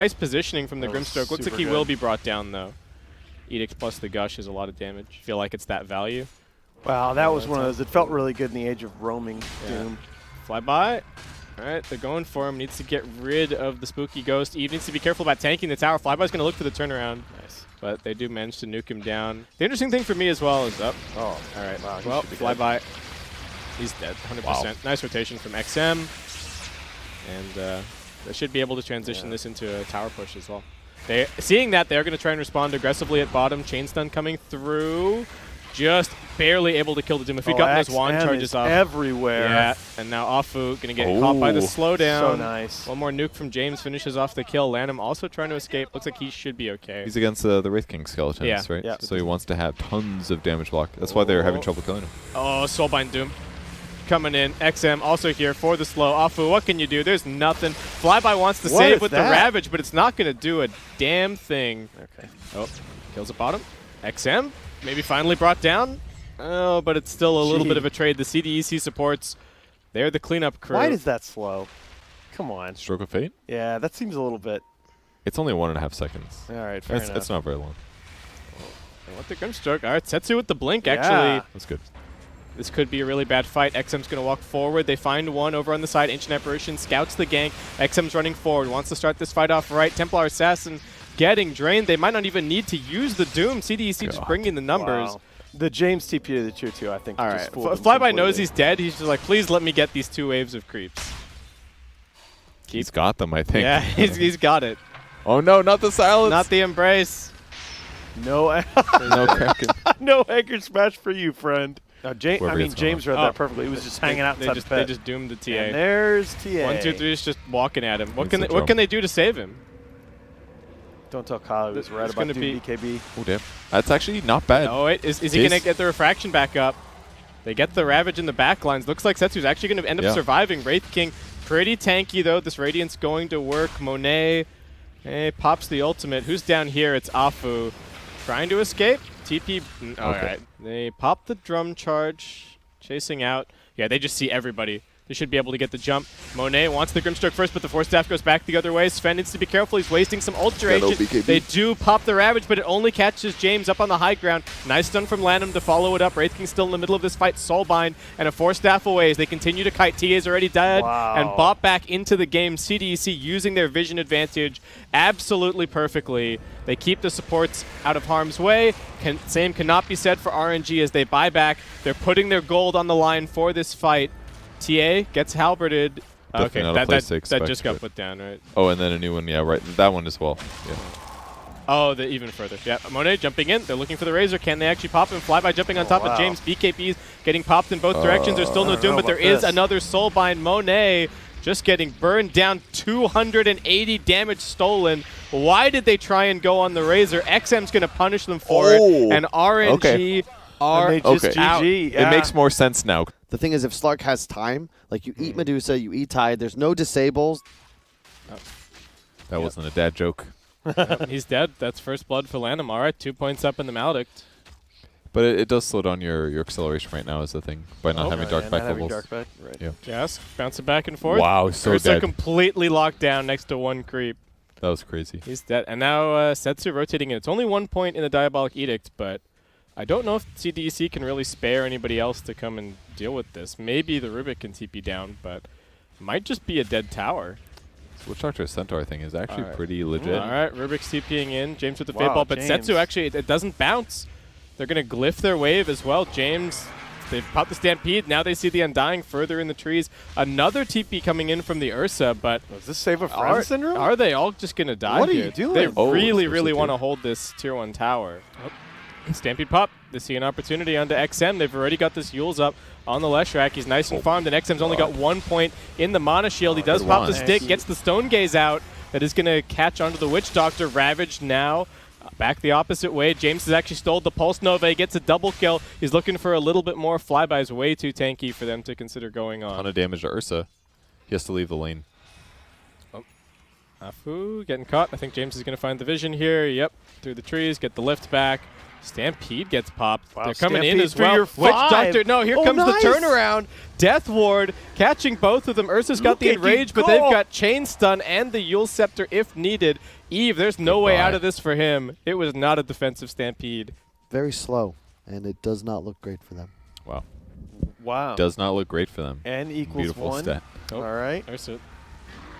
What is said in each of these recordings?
Nice positioning from the Grimstroke. Looks like he will be brought down, though. Edict plus the Gush is a lot of damage. Feel like it's that value. Wow, that was one of those. It felt really good in the age of roaming Doom. Fly by. All right, they're going for him. Needs to get rid of the spooky ghost. Eve needs to be careful about tanking the tower. Flyby's going to look for the turnaround. Nice. But they do manage to nuke him down. The interesting thing for me as well is up. Oh, all right. Wow, well, Flyby. He's dead, 100%. Wow. Nice rotation from XM. And they should be able to transition this into a tower push as well. Seeing that, they're going to try and respond aggressively at bottom. Chain stun coming through. Just barely able to kill the Doom. If he'd gotten those wand charges off. Everywhere. Yeah, and now Afu going to get caught by the slowdown. So nice. One more nuke from James finishes off the kill. Lanham also trying to escape. Looks like he should be okay. He's against the Wraith King skeletons, right? Yeah. So he wants to have tons of damage block. That's why they're having trouble killing him. Oh, Soulbind Doom coming in. XM also here for the slow. Afu, what can you do? There's nothing. Flyby wants to save with the Ravage, but it's not going to do a damn thing. Okay. Oh, kills at bottom. XM. Maybe finally brought down. Oh, but it's still a little bit of a trade. The CDEC supports. They're the cleanup crew. Why is that slow? Come on. Stroke of Fate? Yeah, that seems a little bit. It's only 1.5 seconds. All right, fair enough. It's not very long. They want the Grimstroke. All right, Setsu with the blink, actually. That's good. This could be a really bad fight. XM's going to walk forward. They find one over on the side. Ancient Apparition scouts the gank. XM's running forward. Wants to start this fight off right. Templar Assassin getting drained. They might not even need to use the Doom. CDEC just bringing the numbers. Wow. The James TP to the tier 2, I think. All right. Flyby knows he's dead. He's just like, please let me get these 2 waves of creeps. He's got them, I think. Yeah, he's got it. Oh no, not the silence. Not the embrace. No, no Kraken. No anchor smash for you, friend. No, James read that perfectly. He was just hanging out inside the pit. They just doomed the TA. And there's TA. 1, 2, 3 is just walking at him. What can they do to save him? Don't tell Kyle he was right about Doom BKB. Oh, damn. That's actually not bad. Oh, wait. Is he going to get the refraction back up? They get the Ravage in the back lines. Looks like Setsu's actually going to end up surviving. Wraith King, pretty tanky, though. This Radiant's going to work. Monet pops the ultimate. Who's down here? It's Afu. Trying to escape. TP. All right. They pop the drum charge. Chasing out. Yeah, they just see everybody. They should be able to get the jump. Monet wants the Grimstroke first, but the Force Staff goes back the other way. Sven needs to be careful. He's wasting some Ultra Agent. They do pop the Ravage, but it only catches James up on the high ground. Nice stun from Lanham to follow it up. Wraith King still in the middle of this fight. Soulbind and a Force Staff away as they continue to kite. TA's already dead and bought back into the game. CDEC using their vision advantage absolutely perfectly. They keep the supports out of harm's way. Same cannot be said for RNG as they buy back. They're putting their gold on the line for this fight. TA gets halberded. Okay, that just got put down, right? Oh, and then a new one, yeah, right. That one as well. Yeah. Oh, even further. Yeah, Monet jumping in. They're looking for the Razor. Can they actually pop him? Flyby jumping on top of James. BKB's getting popped in both directions. There's still no Doom, but there is another Soulbind. Monet just getting burned down. 280 damage stolen. Why did they try and go on the Razor? XM's going to punish them for it, and RNG are just out. GG. Yeah. It makes more sense now. The thing is, if Slark has time, like you eat Medusa, you eat Tide, there's no disables. That wasn't a dad joke. He's dead. That's first blood for Lanham. All right, 2 points up in the Maledict. But it does slow down your acceleration right now is the thing, by not having dark back levels. Yeah. Yes, bouncing back and forth. Wow, so Ursa dead. Completely locked down next to one creep. That was crazy. He's dead. And now Setsu rotating in. It's only 1 point in the Diabolic Edict, but I don't know if CDEC can really spare anybody else to come and deal with this. Maybe the Rubik can TP down, but it might just be a dead tower. Witch Doctor Centaur thing is actually pretty legit. All right, Rubik's TPing in. James with the Fade Ball, but Setsu actually, it doesn't bounce. They're going to glyph their wave as well. James, they've popped the Stampede. Now they see the Undying further in the trees. Another TP coming in from the Ursa, but is this Save a Friend syndrome? Are they all just going to die What are here? you doing? They really want to hold this Tier 1 tower. Stampede pop. They see an opportunity onto XM. They've already got this Yules up on the Leshrac. He's nice and farmed, and XM's only got 1 point in the Mana Shield. He does pop the stick, gets the Stone Gaze out. That is going to catch onto the Witch Doctor. Ravaged now. Back the opposite way. James has actually stole the Pulse Nova. He gets a double kill. He's looking for a little bit more. Flyby's way too tanky for them to consider going on. Ton of damage to Ursa. He has to leave the lane. Oh. Afu getting caught. I think James is going to find the vision here. Yep. Through the trees. Get the lift back. Stampede gets popped. Wow, They're coming Stampede in as for well. your Witch 5. Doctor. No, here comes nice. the turnaround. Death Ward catching both of them. Ursa's got the Enrage, but they've got Chain Stun and the Yule Scepter if needed. Eve, there's no way out of this for him. It was not a defensive Stampede. Very slow, and it does not look great for them. Wow. Wow. Does not look great for them. N equals Beautiful 1. stat. Oh, all right. Ursa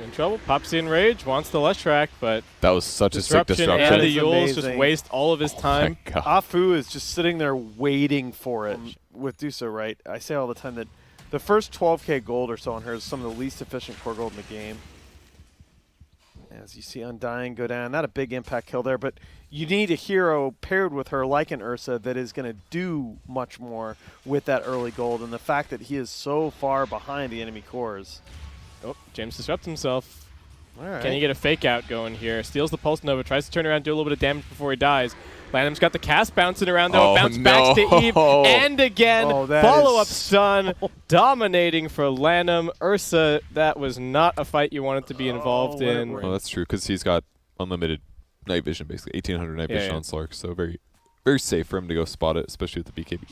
in trouble. Pops the Enrage, wants the Leshrac, but That was such a sick and disruption. the Yules just amazing. waste all of his time. My God. Afu is just sitting there waiting for it with Dusa, right? I say all the time that the first 12k gold or so on her is some of the least efficient core gold in the game. As you see Undying go down, not a big impact kill there, but you need a hero paired with her like an Ursa that is going to do much more with that early gold, and the fact that he is so far behind the enemy cores. Oh, James disrupts himself. All right. Can he get a fake out going here? Steals the Pulse Nova, tries to turn around, do a little bit of damage before he dies. Lanham's got the cast bouncing around, though. Oh, Bounce backs to Eve, and again, that follow-up is stun, dominating for Lanham. Ursa, that was not a fight you wanted to be involved in. Well, that's true, because he's got unlimited night vision, basically. 1800 night vision on Slark, so very, very safe for him to go spot it, especially with the BKB.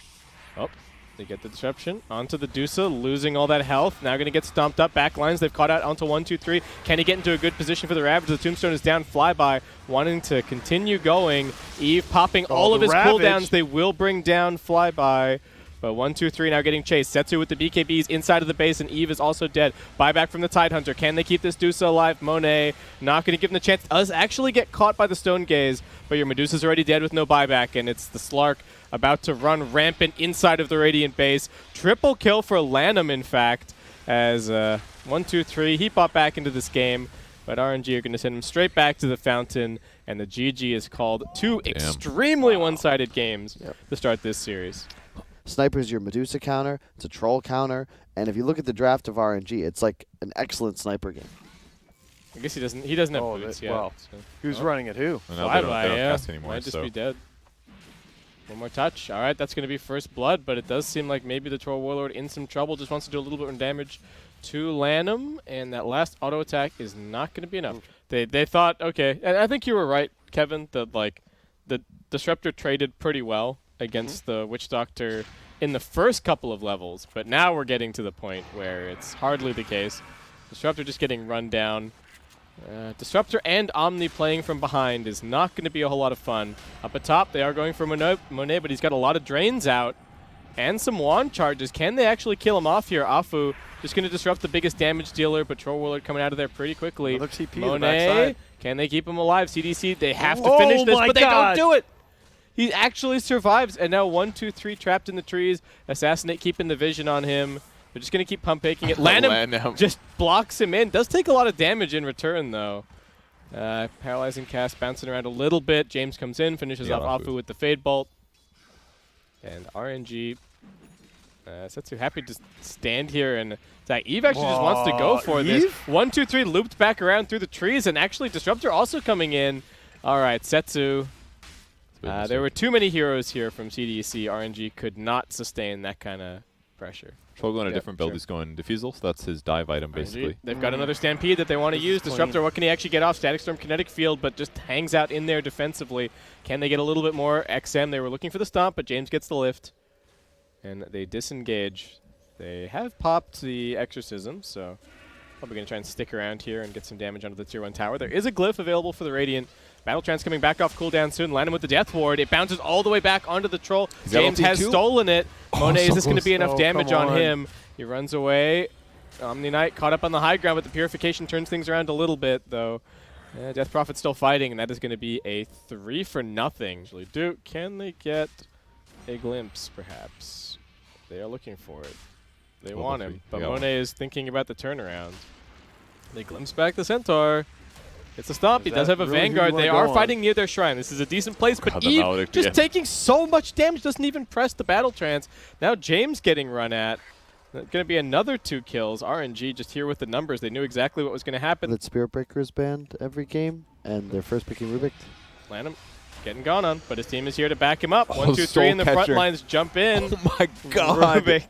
Oh, they get the disruption onto the Dusa, losing all that health. Now going to get stomped up. Backlines, they've caught out onto 1, 2, 3. Can he get into a good position for the Ravage? The Tombstone is down. Flyby wanting to continue going. Eve popping all of his cooldowns. They will bring down Flyby. But 1, 2, 3 now getting chased. Setsu with the BKBs inside of the base, and Eve is also dead. Buyback from the Tidehunter. Can they keep this Dusa alive? Monet not going to give him the chance. Does actually get caught by the Stone Gaze, but your Medusa's already dead with no buyback, and it's the Slark about to run rampant inside of the Radiant base. Triple kill for Lanham, in fact, as 1, 2, 3. He popped back into this game, but RNG are going to send him straight back to the fountain, and the GG is called. Two extremely one-sided games to start this series. Sniper's your Medusa counter, it's a troll counter, and if you look at the draft of RNG, it's like an excellent sniper game. I guess he doesn't have boots yet. Well, so. who's running it? Who? They don't cast anymore, Might just so. be dead. One more touch. All right, that's going to be first blood, but it does seem like maybe the Troll Warlord in some trouble. Just wants to do a little bit of damage to Lanham, and that last auto attack is not going to be enough. They thought, okay, and I think you were right, Kevin, that like the Disruptor traded pretty well against the Witch Doctor in the first couple of levels, but now we're getting to the point where it's hardly the case. Disruptor just getting run down. Disruptor and Omni playing from behind is not going to be a whole lot of fun. Up atop, they are going for Monet, but he's got a lot of drains out and some wand charges. Can they actually kill him off here? Afu just going to disrupt the biggest damage dealer, but Troll Warlord coming out of there pretty quickly. Monet, can they keep him alive? CDC, they have to finish this, but they don't do it. He actually survives, and now 1, 2, 3 trapped in the trees. Assassinate keeping the vision on him. They're just going to keep pump faking it. Lanham just blocks him in. Does take a lot of damage in return, though. Paralyzing cast bouncing around a little bit. James comes in, finishes off Afu with the Fade Bolt. And RNG, Setsu happy to stand here and attack. Eve actually just wants to go for this. 1, 2, 3 looped back around through the trees, and actually Disruptor also coming in. All right, Setsu. There were too many heroes here from CDEC. RNG could not sustain that kind of pressure. Troll going a different build. He's going Diffusal, so that's his dive item, basically. They've got another Stampede that they want to use. Disruptor, what can he actually get off? Static Storm, Kinetic Field, but just hangs out in there defensively. Can they get a little bit more? XM, they were looking for the stomp, but James gets the lift. And they disengage. They have popped the Exorcism, so probably going to try and stick around here and get some damage onto the Tier 1 tower. There is a glyph available for the Radiant. Battle Trance coming back off cooldown soon. Lanham with the Death Ward. It bounces all the way back onto the Troll. James has stolen it. Monet, is this going to be enough damage on him? He runs away. Omni Knight caught up on the high ground, but the Purification turns things around a little bit, though. Death Prophet's still fighting, and that is going to be a 3 for nothing. Duke, can they get a glimpse, perhaps? They are looking for it. They want him, but Monet is thinking about the turnaround. They glimpse back the Centaur. It's a stomp. He does have a Vanguard. They are fighting near their shrine. This is a decent place, but Eve just taking so much damage, doesn't even press the Battle Trance. Now James getting run at. Going to be another 2 kills. RNG just here with the numbers. They knew exactly what was going to happen. That Spirit Breaker is banned every game, and they're first picking Rubik. Lanham getting gone on, but his team is here to back him up. 1, 2, 3 in the front lines jump in. Oh my God. Rubik.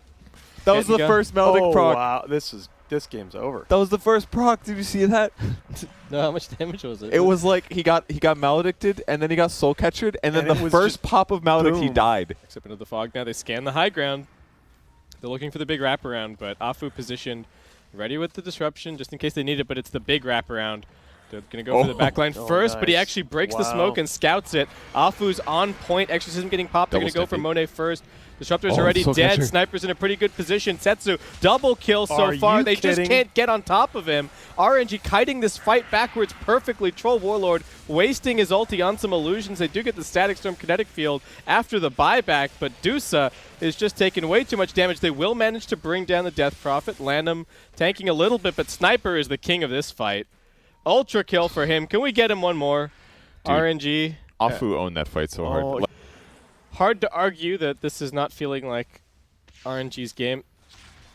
That was the first melding proc. Wow, this is this game's over. That was the first proc. Did you see that? No, how much damage was it? It was like he got maledicted, and then he got soul captured, and then And the it was first just pop of maledict, he boom. died. Except into the fog now. They scan the high ground. They're looking for the big wraparound, but Afu positioned, ready with the disruption just in case they need it, but it's the big wraparound. They're going to go for the backline first, but he nice. actually breaks the Wow. smoke and scouts it. Afu's on point. Exorcism getting popped. They're going to go for Double Monet first. Disruptor's Oh, already soul dead. catcher. Sniper's in a pretty good position. Setsu, double kill so Are far. you They just kidding? can't get on top of him. RNG kiting this fight backwards perfectly. Troll Warlord wasting his ulti on some illusions. They do get the Static Storm kinetic field after the buyback, but Dusa is just taking way too much damage. They will manage to bring down the Death Prophet. Lanham tanking a little bit, but Sniper is the king of this fight. Ultra kill for him. Can we get him one more? Dude. RNG. Afu owned that fight so hard. Oh, Hard to argue that this is not feeling like RNG's game.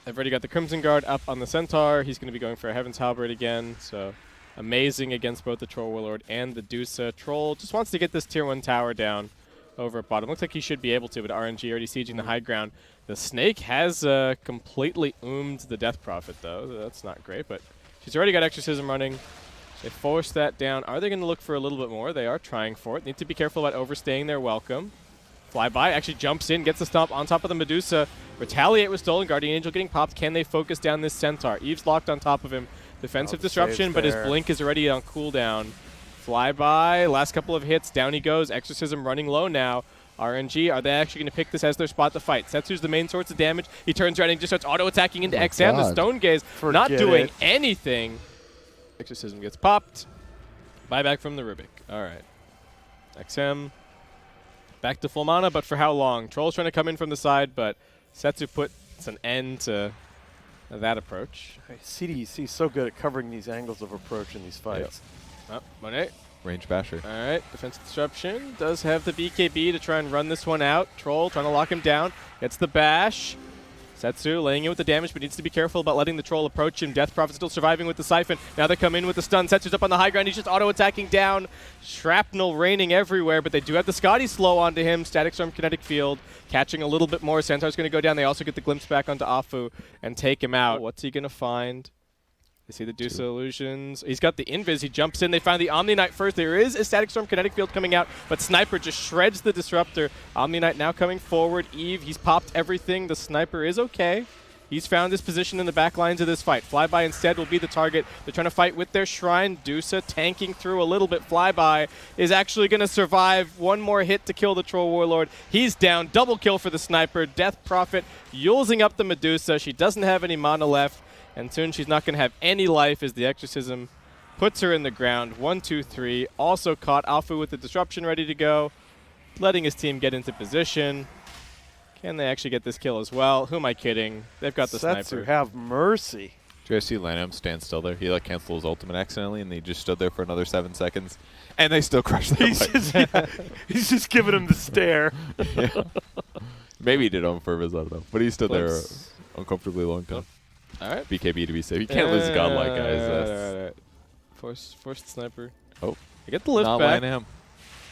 They've already got the Crimson Guard up on the Centaur. He's going to be going for a Heaven's Halberd again. So amazing against both the Troll Warlord and the Dusa. Troll just wants to get this tier 1 tower down over at bottom. Looks like he should be able to, but RNG already sieging the high ground. The Snake has completely oomed the Death Prophet, though. That's not great, but she's already got Exorcism running. They force that down. Are they going to look for a little bit more? They are trying for it. Need to be careful about overstaying their welcome. Flyby actually jumps in, gets the stomp on top of the Medusa. Retaliate was stolen. Guardian Angel getting popped. Can they focus down this Centaur? Eve's locked on top of him. Defensive the disruption, save's but his there. blink is already on cooldown. Flyby, last couple of hits. Down he goes. Exorcism running low now. RNG, are they actually going to pick this as their spot to fight? Setsu's the main source of damage. He turns around and just starts auto-attacking into my XM. The God. Stone Gaze not Forget doing it. anything. Exorcism gets popped. Buyback from the Rubik. All right. XM back to full mana, but for how long? Troll's trying to come in from the side, but Setsu puts an end to that approach. CDEC is so good at covering these angles of approach in these fights. Oh, Monet. Range basher. All right, defensive disruption. Does have the BKB to try and run this one out. Troll trying to lock him down. Gets the bash. Setsu laying in with the damage, but needs to be careful about letting the Troll approach him. Death Prophet still surviving with the Siphon. Now they come in with the stun. Setsu's up on the high ground. He's just auto-attacking down. Shrapnel raining everywhere, but they do have the Scotty slow onto him. Static Storm kinetic field. Catching a little bit more. Centaur's going to go down. They also get the glimpse back onto Afu and take him out. What's he going to find? They see the Dusa illusions. He's got the Invis. He jumps in. They find the Omni Knight first. There is a Static Storm kinetic field coming out, but Sniper just shreds the Disruptor. Omni Knight now coming forward. Eve, he's popped everything. The Sniper is okay. He's found his position in the back lines of this fight. Flyby instead will be the target. They're trying to fight with their Shrine. Dusa tanking through a little bit. Flyby is actually going to survive. One more hit to kill the Troll Warlord. He's down. Double kill for the Sniper. Death Prophet using up the Medusa. She doesn't have any mana left. And soon she's not going to have any life as the Exorcism puts her in the ground. 1, 2, 3. Also caught Alpha with the Disruption ready to go. Letting his team get into position. Can they actually get this kill as well? Who am I kidding? They've got the Setsu, Sniper. have mercy. Did you guys see Lanham stand still there? He like canceled his ultimate accidentally, and he just stood there for another 7 seconds, and they still crushed the fight. He's just giving him the stare. Yeah. Maybe he did on purpose, I don't know. But he stood there Clips. uncomfortably long time. All right. BKB to be safe. You can't lose a godlike, guys. That's Alright. Force the Sniper. Oh. They get the lift not back. Lanham.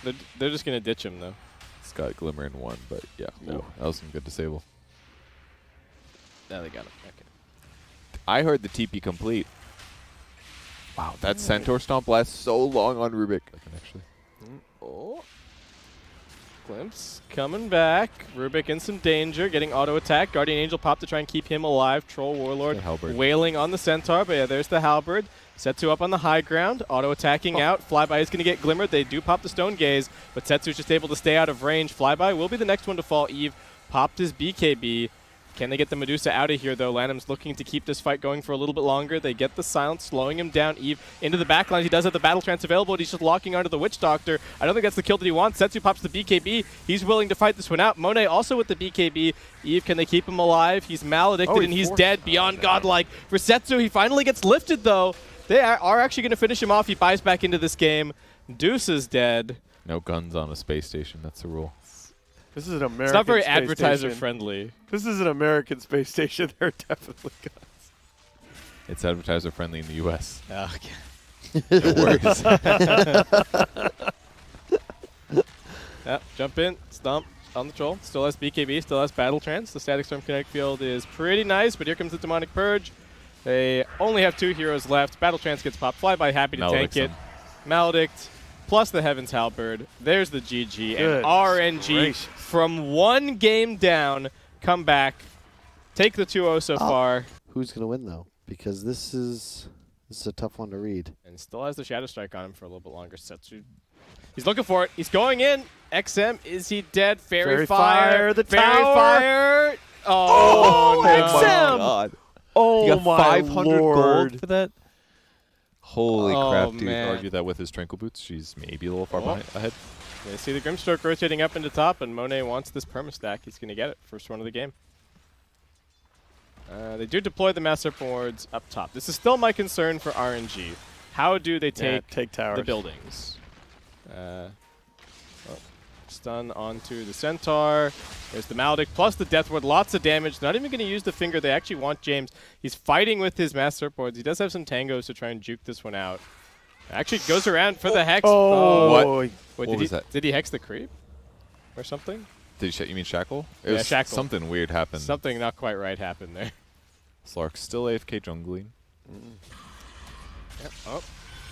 They're just going to ditch him, though. It's got Glimmer in one, but yeah. Ooh, that was some good disable. Now they got him. Okay. I heard the TP complete. Wow, that Centaur stomp lasts so long on Rubik. Actually. Oh. Glimpse coming back. Rubik in some danger, getting auto attack. Guardian Angel pop to try and keep him alive. Troll Warlord The halberd. wailing on the Centaur, but yeah, there's the Halberd. Setsu up on the high ground, auto attacking out. Flyby is going to get Glimmer. They do pop the Stone Gaze, but Setsu's just able to stay out of range. Flyby will be the next one to fall. Eve popped his BKB. Can they get the Medusa out of here, though? Lanham's looking to keep this fight going for a little bit longer. They get the silence, slowing him down. Eve into the backline. He does have the Battle Trance available, and he's just locking onto the Witch Doctor. I don't think that's the kill that he wants. Setsu pops the BKB. He's willing to fight this one out. Monet also with the BKB. Eve, can they keep him alive? He's maledicted, and he's dead beyond godlike. For Setsu, he finally gets lifted, though. They are actually going to finish him off. He buys back into this game. Deuce is dead. No guns on a space station. That's the rule. This is an American It's not very space advertiser station. friendly. This is an American space station. There are definitely guns. It's advertiser friendly in the U.S. Okay. No worries. Yep, jump in, stomp on the Troll. Still has BKB, still has Battle Trance. The Static Storm Kinetic Field is pretty nice, but here comes the Demonic Purge. They only have 2 heroes left. Battle Trance gets popped. Flyby happy to tank it. Maledict's Maledict plus the Heaven's Halberd. There's the GG. And Goodness RNG gracious. from 1 game down, come back, take the 2-0 so far. Who's going to win, though? Because this is a tough one to read. And still has the Shadow Strike on him for a little bit longer. Setsu. He's looking for it. He's going in. XM, is he dead? Fairy Fire. The Fairy tower. Fire. Oh, no. XM. God. Oh, You got my 500 Lord. gold for that? Holy Oh, crap, dude. man. Argue that with his Tranquil Boots. She's maybe a little far ahead. They see the Grimstroke rotating up into top, and Monet wants this permastack. He's going to get it. First one of the game. They do deploy the Master Boards up top. This is still my concern for RNG. How do they take towers. the buildings? Stun onto the Centaur. There's the Maledict plus the Death Ward. Lots of damage. Not even going to use the finger. They actually want James. He's fighting with his Master Boards. He does have some tangos to try and juke this one out. Actually goes around for the Hex. Oh, Wait, What was that? Did he Hex the creep? Or something? Did you mean Shackle? It Yeah, was Shackle. Something weird happened. Something not quite right happened there. Slark still AFK jungling. Yep. Oh,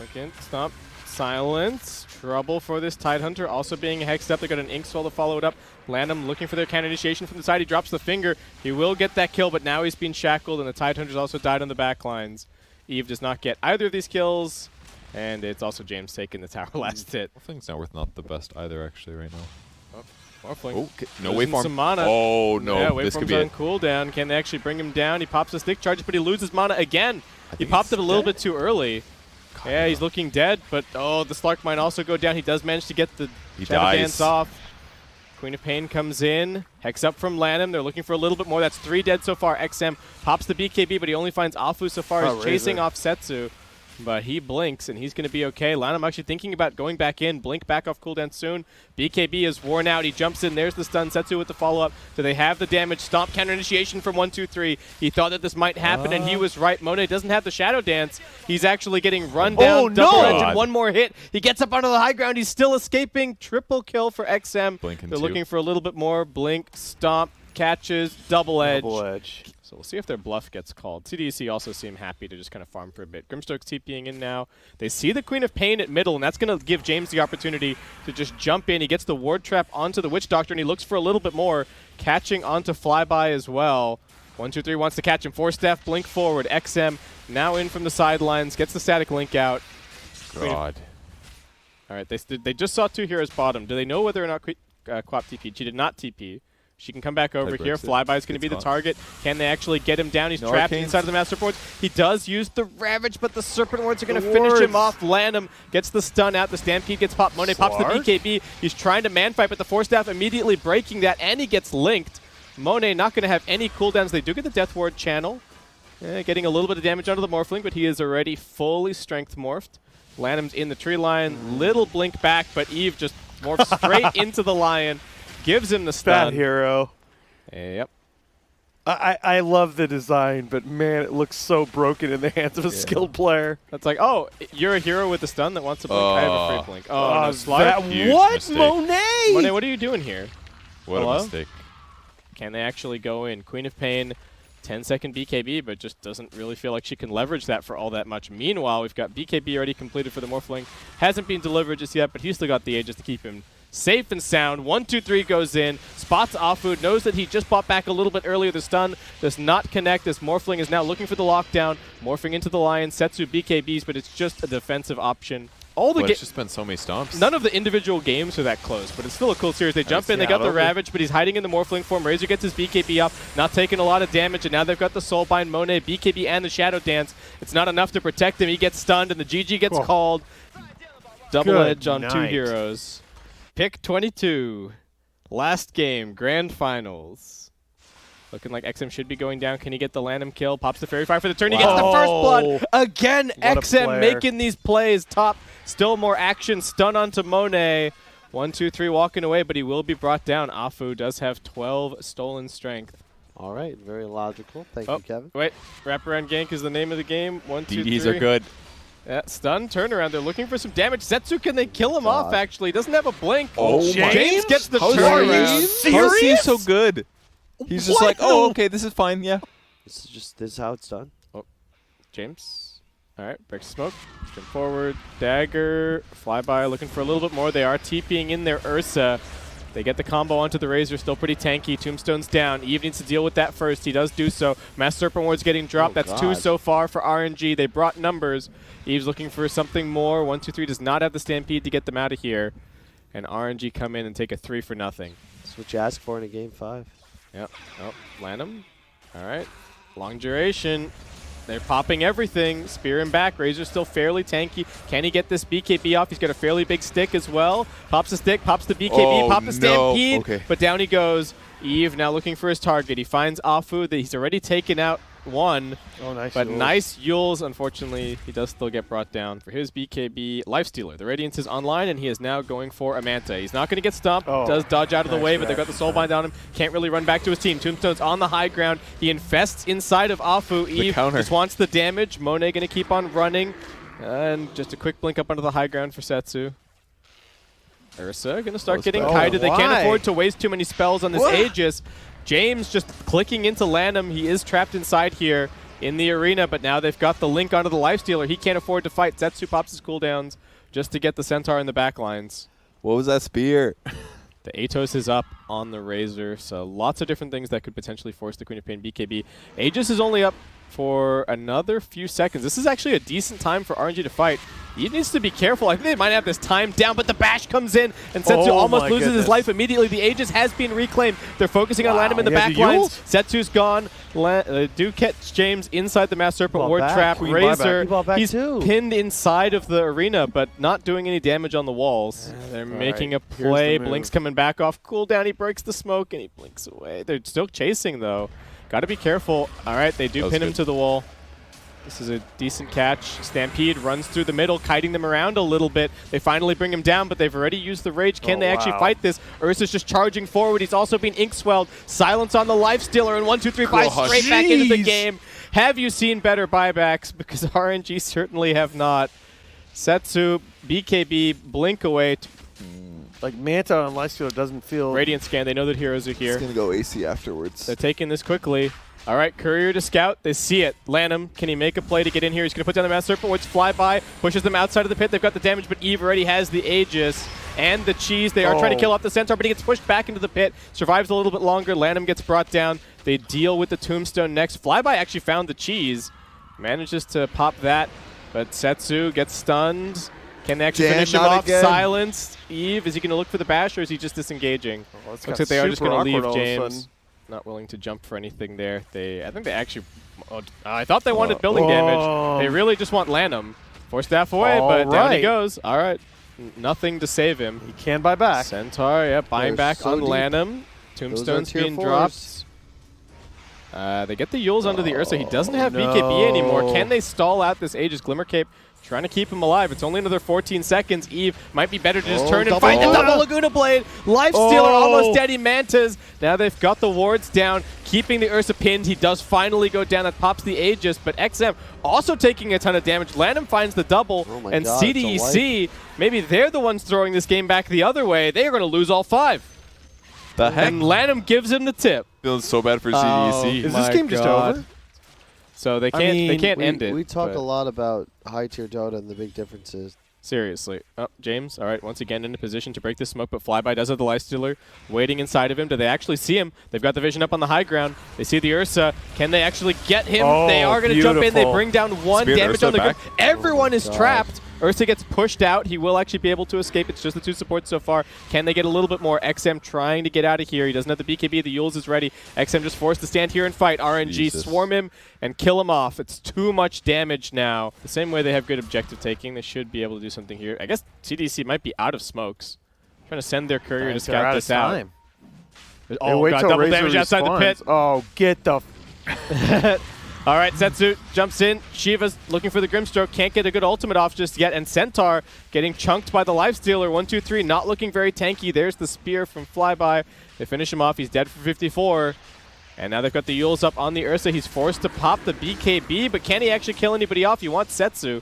again, stomp. Silence. Trouble for this Tidehunter. Also being hexed up. They got an Ink Soul to follow it up. Landham looking for their counter initiation from the side. He drops the finger. He will get that kill, but now he's being shackled, and the Tidehunter's also died on the back lines. Eve does not get either of these kills, and it's also James taking the tower last hit. Morphling's not the best either, actually, right now. Morphling. Oh, no losing waveform. some mana. Oh, no. Yeah, this could waveform's be on it. cooldown. Can they actually bring him down? He pops a stick charge, but he loses mana again. He think popped he's it a little dead. bit too early. Yeah, he's looking dead, but the Slark might also go down. He does manage to get the Shadow dies. Dance off. Queen of Pain comes in. Hex up from Lanham. They're looking for a little bit more. That's 3 dead so far. XM pops the BKB, but he only finds Afu so far. He's chasing Razor. off Setsu, but he blinks, and he's going to be okay. Lanham actually thinking about going back in. Blink back off cooldown soon. BKB is worn out. He jumps in. There's the stun. Setsu with the follow-up. Do they have the damage? Stomp counter initiation from 1-2-3. He thought that this might happen, and he was right. Monet doesn't have the Shadow Dance. He's actually getting run down. Oh, Double no! engine, one more hit. He gets up onto the high ground. He's still escaping. Triple kill for XM. Blink in They're 2. looking for a little bit more. Blink, stomp, catches, double edge. Double edge. So we'll see if their bluff gets called. CDEC also seem happy to just kind of farm for a bit. Grimstroke's TPing in now. They see the Queen of Pain at middle, and that's going to give James the opportunity to just jump in. He gets the Ward Trap onto the Witch Doctor, and he looks for a little bit more, catching onto Flyby as well. 1-2-3 wants to catch him. Force Staff, blink forward. XM now in from the sidelines, gets the static link out. God. All right, they just saw 2 heroes bottom. Do they know whether or not Quap TP? She did not TP. She can come back over That here. breaks it. Flyby is going to be It's the gone. target. Can they actually get him down? He's No trapped arcanes. inside of the Master Boards. He does use the Ravage, but the Serpent Wards are going to The finish him wards. off. Lanham gets the stun out. The Stampede gets popped. Monet pops the Slark? BKB. He's trying to man-fight, but the Force Staff immediately breaking that, and he gets linked. Monet not going to have any cooldowns. They do get the Death Ward channel. Getting a little bit of damage onto the Morphling, but he is already fully strength morphed. Lanham's in the tree line. Little blink back, but Eve just morphs straight into the lion. Gives him the stun. Bad hero. Yep. I love the design, but man, it looks so broken in the hands of a skilled player. That's like, oh, you're a hero with a stun that wants to blink. I have a free blink. Oh, no, Slark. that, Huge what? mistake. Monet! Monet, what are you doing here? What Hello? a mistake. Can they actually go in? Queen of Pain, 10-second BKB, but just doesn't really feel like she can leverage that for all that much. Meanwhile, we've got BKB already completed for the Morphling. Hasn't been delivered just yet, but he's still got the Aegis to keep him safe and sound. 1-2-3 goes in, spots Afu, knows that he just bought back a little bit earlier. The stun does not connect. This Morphling is now looking for the lockdown, morphing into the Lion. Setsu BKBs, but it's just a defensive option. All the It's just been so many stomps. None of the individual games are that close, but it's still a cool series. They jump in, they yeah, got the over. Ravage, but he's hiding in the Morphling form. Razor gets his BKB off, not taking a lot of damage, and now they've got the Soulbind, Monet, BKB, and the Shadow Dance. It's not enough to protect him. He gets stunned, and the GG gets called. Double Good edge on 2 night. heroes. Pick 22. Last game, Grand Finals. Looking like XM should be going down. Can he get the Lanham kill? Pops the Fairy Fire for the turn. He gets the first blood. Again, What a XM player. making these plays. Top, still more action. Stun onto Monet. 1-2-3 walking away, but he will be brought down. Afu does have 12 stolen strength. All right, very logical. Thank Oh, you, Kevin. wait. Wraparound gank is the name of the game. 1-2-3. DDs are good. Yeah, stun, turnaround. They're looking for some damage. Setsu, can they kill him off, actually? He doesn't have a blink. Oh, James gets the How is turnaround. How is he so good? He's just What like, oh, okay, this is fine, yeah. This is how it's done. James. All right, breaks smoke. Jump forward. Dagger. Flyby looking for a little bit more. They are TPing in their Ursa. They get the combo onto the Razor, still pretty tanky. Tombstone's down. Eve needs to deal with that first. He does do so. Mass Serpent Ward's getting dropped. That's 2 so far for RNG. They brought numbers. Eve's looking for something more. 1, 2, 3 does not have the Stampede to get them out of here. And RNG come in and take a 3 for nothing. That's what you ask for in a game 5. Yep. Oh, Lanham. All right. Long duration. They're popping everything. Spear him back. Razor's still fairly tanky. Can he get this BKB off? He's got a fairly big stick as well. Pops the stick, pops the BKB, pops the Stampede. Okay. But down he goes. Eve now looking for his target. He finds Afu. He's already taken out one. Oh, nice. But Yules. nice Yules. Unfortunately, he does still get brought down for his BKB Lifestealer. The Radiance is online, and he is now going for a Manta. He's not going to get stumped. Oh, does dodge out of the nice way, but they've got the Soulbind on him. Can't really run back to his team. Tombstone's on the high ground. He infests inside of Afu. Eve just wants the damage. Monet going to keep on running. And just a quick blink up onto the high ground for Setsu. Ursa going to start getting kited. They can't afford to waste too many spells on this Aegis. James just clicking into Lanham. He is trapped inside here in the arena, but now they've got the link onto the Lifestealer. He can't afford to fight. Setsu pops his cooldowns just to get the Centaur in the back lines. What was that spear? The Atos is up on the Razor, so lots of different things that could potentially force the Queen of Pain BKB. Aegis is only up for another few seconds. This is actually a decent time for RNG to fight. He needs to be careful. I think they might have this time down, but the bash comes in, and Setsu almost loses his life immediately. The Aegis has been reclaimed. They're focusing on Lanham in the back lines. Setsu's gone. Do catch James inside the Mass Serpent Ward trap. Razor, he's pinned inside of the arena, but not doing any damage on the walls. They're making a play. Blink's coming back off cooldown. He breaks the smoke, and he blinks away. They're still chasing, though. Got to be careful. All right, they do pin him to the wall. This is a decent catch. Stampede runs through the middle, kiting them around a little bit. They finally bring him down, but they've already used the rage. Can they actually fight this? Ursa's just charging forward. He's also being ink-swelled. Silence on the Lifestealer, and 1, 2, 3 buys straight back into the game. Have you seen better buybacks? Because RNG certainly have not. Setsu, BKB, blink away. Like Manta on Lifestealer doesn't feel... Radiant scan. They know that heroes are here. It's going to go AC afterwards. They're taking this quickly. All right, Courier to scout. They see it. Lanham, can he make a play to get in here? He's going to put down the Mass Serpent, which fly by, pushes them outside of the pit. They've got the damage, but Eve already has the Aegis and the cheese. They are trying to kill off the Centaur, but he gets pushed back into the pit. Survives a little bit longer. Lanham gets brought down. They deal with the Tombstone next. Flyby actually found the cheese. Manages to pop that, but Setsu gets stunned. Can they actually finish him off? Silenced. Eve, is he going to look for the bash, or is he just disengaging? Looks like they are just going to leave James. Not willing to jump for anything there. I think they actually... I thought they wanted building damage. They really just want Lanham. Force staff away, but down he goes. All right. Nothing to save him. He can buy back. Centaur, buying back on Lanham. Tombstone's being dropped. They get the Yules under the Ursa. He doesn't have BKB anymore. Can they stall out this Aegis Glimmer Cape? Trying to keep him alive. It's only another 14 seconds. Eve might be better to just turn and fight the double Laguna Blade. Lifestealer almost dead. He Mantas. Now they've got the wards down, keeping the Ursa pinned. He does finally go down. That pops the Aegis, but XM also taking a ton of damage. Lanham finds the double, and CDEC, maybe they're the ones throwing this game back the other way. They are going to lose all 5. The heck? And Lanham gives him the tip. Feeling so bad for CDEC. Is this game just over? So they can't end it. We talk a lot about high-tier Dota and the big differences. Seriously. Oh, James, all right, once again in a position to break this smoke, but Flyby does have the Lifestealer waiting inside of him. Do they actually see him? They've got the vision up on the high ground. They see the Ursa. Can they actually get him? They are going to jump in. They bring down 1 damage on the ground. Everyone is trapped. Ursa gets pushed out. He will actually be able to escape. It's just the 2 supports so far. Can they get a little bit more? XM trying to get out of here. He doesn't have the BKB. The Yules is ready. XM just forced to stand here and fight. RNG swarm him and kill him off. It's too much damage now. The same way they have good objective taking, they should be able to do something here. I guess CDC might be out of smokes. Trying to send their courier to scout this out. Oh, got double damage outside the pit. Oh, get the... All right, Setsu jumps in. Shiva's looking for the Grimstroke. Can't get a good ultimate off just yet. And Centaur getting chunked by the Lifestealer. 1, 2, 3. Not looking very tanky. There's the spear from Flyby. They finish him off. He's dead for 54. And now they've got the Yules up on the Ursa. He's forced to pop the BKB, but can he actually kill anybody off? You want Setsu.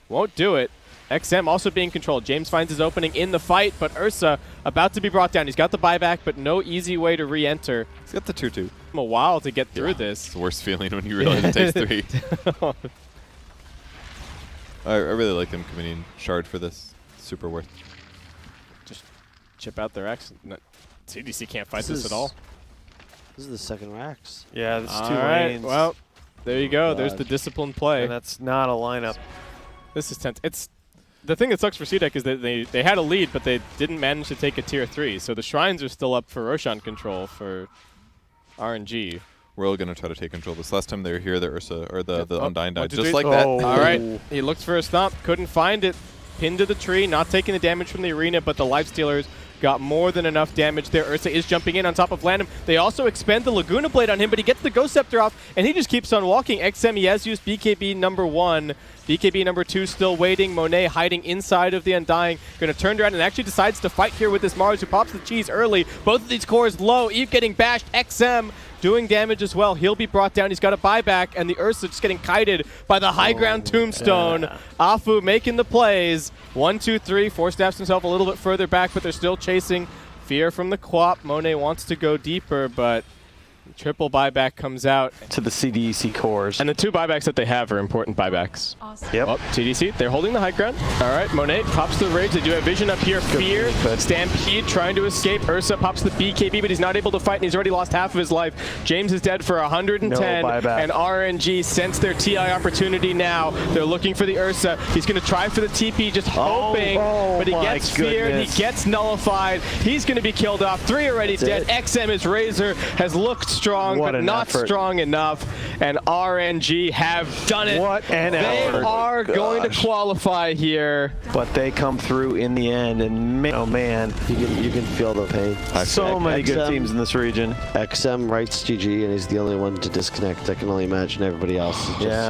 Won't do it. XM also being controlled. James finds his opening in the fight, but Ursa about to be brought down. He's got the buyback, but no easy way to re-enter. He's got the 2-2. A while to get through this. It's the worst feeling when you realize it takes 3. I really like them committing Shard for this. Super worth. Just chip out their X. CDC can't fight This this is- at all. This is the second Rax. Yeah, there's two All right, lanes. well, there you go. There's God. the disciplined play. And that's not a lineup. This is tense. It's the thing that sucks for CDEC is that they had a lead, but they didn't manage to take a tier 3. So the shrines are still up for Roshan control for RNG. We're all gonna try to take control. This last time they were here, the Ursa or the Oh, Undyne 1, died 2, just 3. like that. Oh. All right, he looked for a stomp, couldn't find it. Pinned to the tree, not taking the damage from the arena, but the Lifestealers got more than enough damage there. Ursa is jumping in on top of Landham. They also expend the Laguna Blade on him, but he gets the Ghost Scepter off, and he just keeps on walking. XM, he has used BKB number 1. BKB number 2 still waiting. Monet hiding inside of the Undying. Going to turn around and actually decides to fight here with this Mars, who pops the cheese early. Both of these cores low. Eve getting bashed. XM doing damage as well. He'll be brought down. He's got a buyback, and the Ursa just getting kited by the high ground tombstone. Yeah. Afu making the plays. 1, 2, 3. Force snaps himself a little bit further back, but they're still chasing. Fear from the Quap. Monet wants to go deeper, but triple buyback comes out. To the CDEC cores. And the 2 buybacks that they have are important buybacks. Awesome. Yep. Oh, TDC, they're holding the high ground. All right, Monet pops the Rage. They do have vision up here. Fear, but Stampede trying to escape. Ursa pops the BKB, but he's not able to fight, and he's already lost half of his life. James is dead for 110, No buyback. and RNG sense their TI opportunity now. They're looking for the Ursa. He's going to try for the TP, just hoping, but he my gets feared. goodness. He gets nullified. He's going to be killed off. 3 already That's dead. it. XM, his Razor, has looked strong, What but an not effort. strong enough, and RNG have done it. What an They effort. are going to qualify here. But they come through in the end, and man, oh man, You can feel the pain. so many good XM teams in this region. XM writes GG, and he's the only one to disconnect. I can only imagine everybody else is just Yeah.